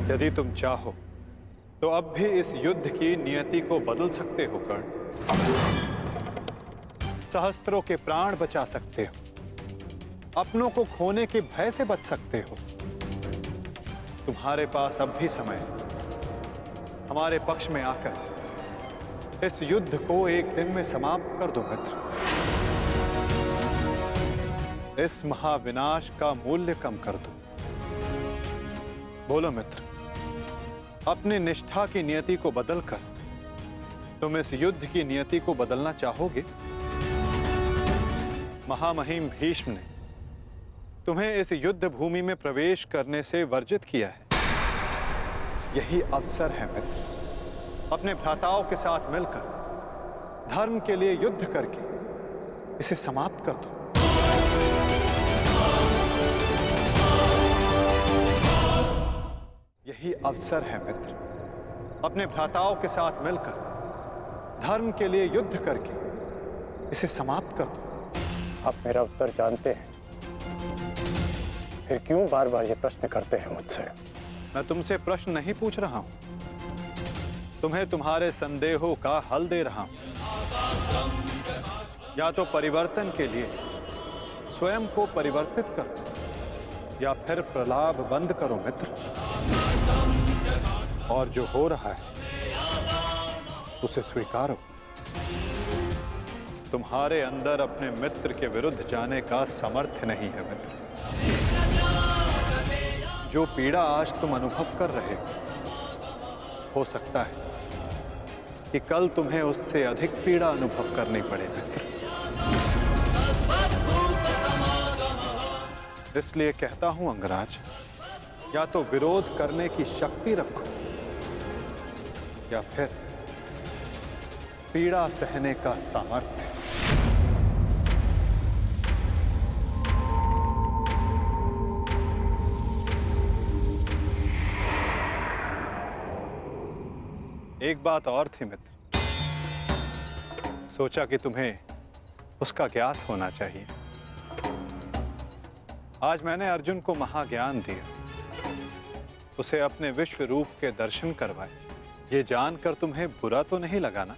यदि तुम चाहो तो अब भी इस युद्ध की नियति को बदल सकते हो कर्ण। सहस्त्रों के प्राण बचा सकते हो, अपनों को खोने के भय से बच सकते हो। तुम्हारे पास अब भी समय है। हमारे पक्ष में आकर इस युद्ध को एक दिन में समाप्त कर दो मित्र। इस महाविनाश का मूल्य कम कर दो। बोलो मित्र, अपनी निष्ठा की नियति को बदलकर तुम इस युद्ध की नियति को बदलना चाहोगे? महामहिम भीष्म ने तुम्हें इस युद्ध भूमि में प्रवेश करने से वर्जित किया है। यही अवसर है मित्र, अपने भ्राताओं के साथ मिलकर धर्म के लिए युद्ध करके इसे समाप्त कर दो। यही अवसर है मित्र, अपने भ्राताओं के साथ मिलकर धर्म के लिए युद्ध करके इसे समाप्त कर दो। आप मेरा उत्तर जानते हैं, फिर क्यों बार बार ये प्रश्न करते हैं मुझसे? मैं तुमसे प्रश्न नहीं पूछ रहा हूं, तुम्हें तुम्हारे संदेहों का हल दे रहा हूं। या तो परिवर्तन के लिए स्वयं को परिवर्तित करो या फिर प्रलाप बंद करो मित्र। और जो हो रहा है उसे स्वीकारो। तुम्हारे अंदर अपने मित्र के विरुद्ध जाने का सामर्थ्य नहीं है मित्र। जो पीड़ा आज तुम अनुभव कर रहे हो सकता है कि कल तुम्हें उससे अधिक पीड़ा अनुभव करनी पड़े मित्र। इसलिए कहता हूं अंगराज, या तो विरोध करने की शक्ति रखो या फिर पीड़ा सहने का सामर्थ्य। एक बात और थी मित्र, सोचा कि तुम्हें उसका ज्ञात होना चाहिए। आज मैंने अर्जुन को महाज्ञान दिया, उसे अपने विश्व रूप के दर्शन करवाए। ये जानकर तुम्हें बुरा तो नहीं लगा ना?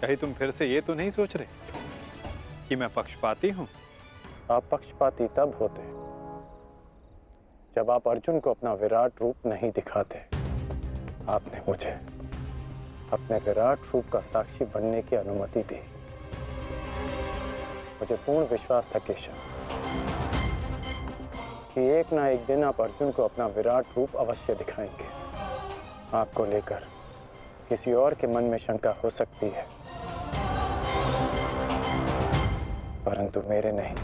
कहीं तुम फिर से ये तो नहीं सोच रहे कि मैं पक्षपाती हूं? आप पक्षपाती तब होते जब आप अर्जुन को अपना विराट रूप नहीं दिखाते। आपने मुझे अपने विराट रूप का साक्षी बनने की अनुमति दी। मुझे पूर्ण विश्वास था केशव कि एक ना एक दिन आप अर्जुन को अपना विराट रूप अवश्य दिखाएंगे। आपको लेकर किसी और के मन में शंका हो सकती है, परंतु मेरे नहीं।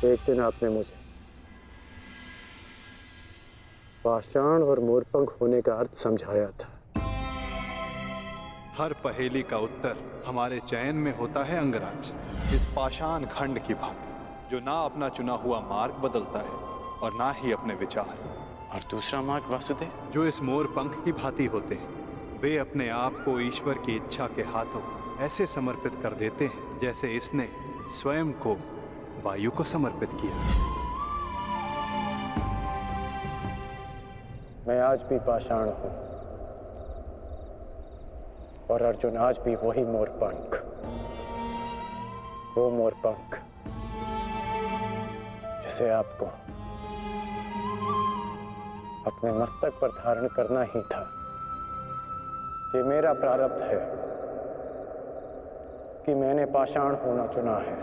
एक दिन आपने मुझे पाषाण और मोरपंख होने का अर्थ समझाया था। हर पहेली का उत्तर हमारे चयन में होता है अंगराज। इस पाषाण खंड की भांति, जो ना अपना चुना हुआ मार्ग बदलता है और ना ही अपने विचार। और दूसरा मार्ग वासुदेव, जो इस मोरपंख की भांति होते हैं, वे अपने आप को ईश्वर की इच्छा के हाथों ऐसे समर्पित कर देते हैं जैसे इसने स्वयं को वायु को समर्पित किया। मैं आज भी पाषाण हूं और अर्जुन आज भी वही मोरपंख। वो मोरपंख जिसे आपको अपने मस्तक पर धारण करना ही था। ये मेरा प्रारब्ध है कि मैंने पाषाण होना चुना है।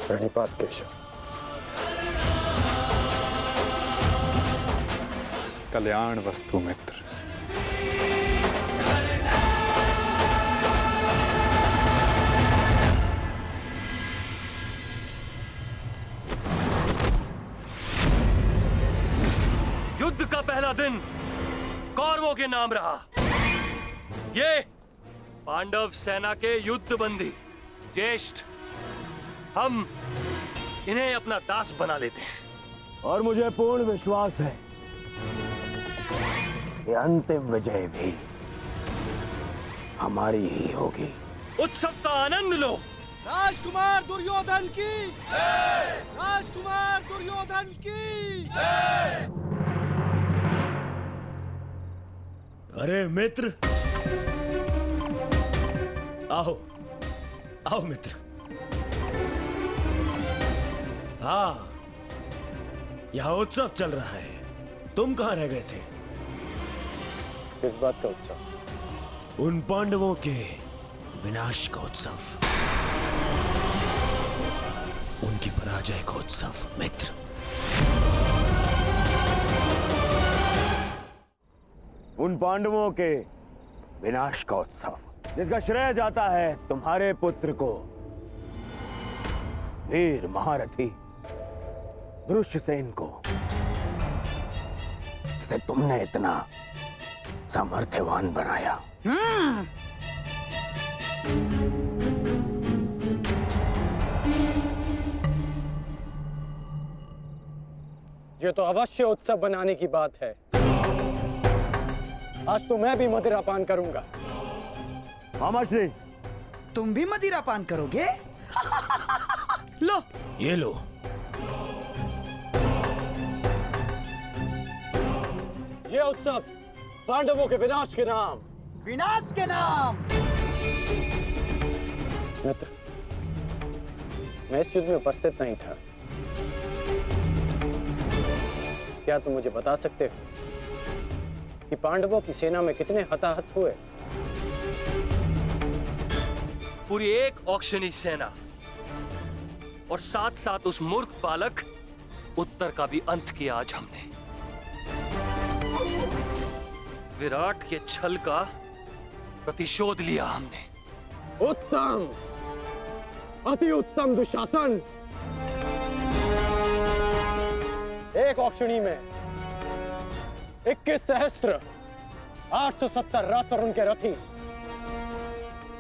प्रणिपात केशव। कल्याण वस्तु मित्र। युद्ध का पहला दिन कौरवों के नाम रहा। ये पांडव सेना के युद्ध बंदी ज्येष्ठ, हम इन्हें अपना दास बना लेते हैं। और मुझे पूर्ण विश्वास है कि अंतिम विजय भी हमारी ही होगी। उत्सव का आनंद लो। राजकुमार दुर्योधन की जय! राजकुमार दुर्योधन की जय! अरे मित्र, आओ आओ मित्र। हाँ, यहाँ उत्सव चल रहा है। तुम कहाँ रह गए थे? किस बात का उत्सव? उन पांडवों के विनाश का उत्सव, उनकी पराजय का उत्सव मित्र। उन पांडवों के विनाश का उत्सव जिसका श्रेय जाता है तुम्हारे पुत्र को, वीर महारथी वृषसेन को, जिसे तुमने इतना सामर्थ्यवान बनाया। ये तो अवश्य उत्सव बनाने की बात है। आज तो मैं भी मदिरा पान करूंगा। मामा श्री, तुम भी मदिरा पान करोगे? लो, ये लो। ये उत्सव पांडवों के विनाश के नाम। विनाश के नाम। मित्र, मैं इस युद्ध में उपस्थित नहीं था। क्या तुम मुझे बता सकते हो कि पांडवों की सेना में कितने हताहत हुए? पूरी एक औक्षणी सेना और साथ साथ उस मूर्ख बालक उत्तर का भी अंत किया आज हमने। विराट के छल का प्रतिशोध लिया हमने। उत्तम, अति उत्तम दुशासन। एक औक्षणी में 21 सहस्त्र 870 रथ और उनके रथी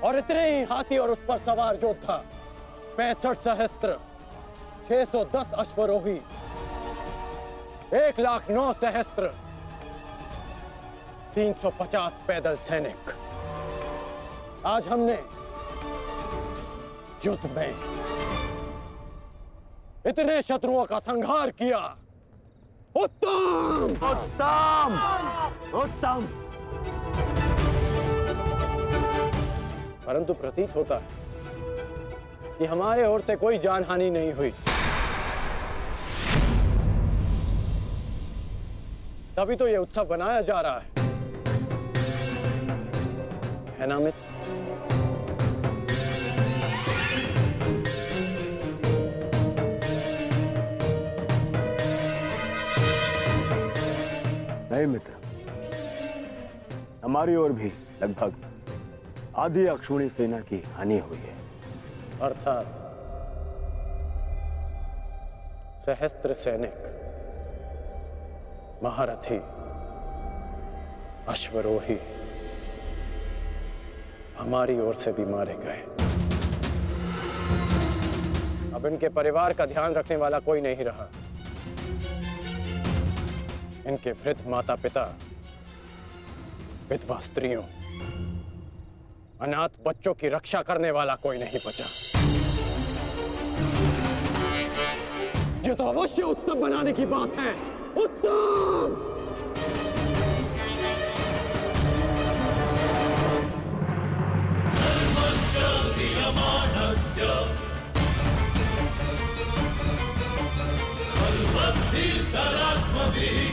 और इतने ही हाथी और उस पर सवार योद्धा 65 सहस्त्र 610 अश्वरोही 1,09,000 सहस्त्र 350 पैदल सैनिक। आज हमने युद्ध में इतने शत्रुओं का संहार किया। उत्तम, उत्तम, उत्तम। परंतु प्रतीत होता है कि हमारे ओर से कोई जानहानि नहीं हुई। तभी तो यह उत्सव बनाया जा रहा है ना मित्र? नहीं मित्र, हमारी ओर भी लगभग आधी अक्षौणी सेना की हानि हुई है। अर्थात सहस्त्र सैनिक, महारथी, अश्वरोही हमारी ओर से भी मारे गए। अब इनके परिवार का ध्यान रखने वाला कोई नहीं रहा। इनके वृद्ध माता पिता, विधवा स्त्रियों, अनाथ बच्चों की रक्षा करने वाला कोई नहीं बचा। ये तो अवश्य उत्सव बनाने की बात है। उत्सव! सर्वस्य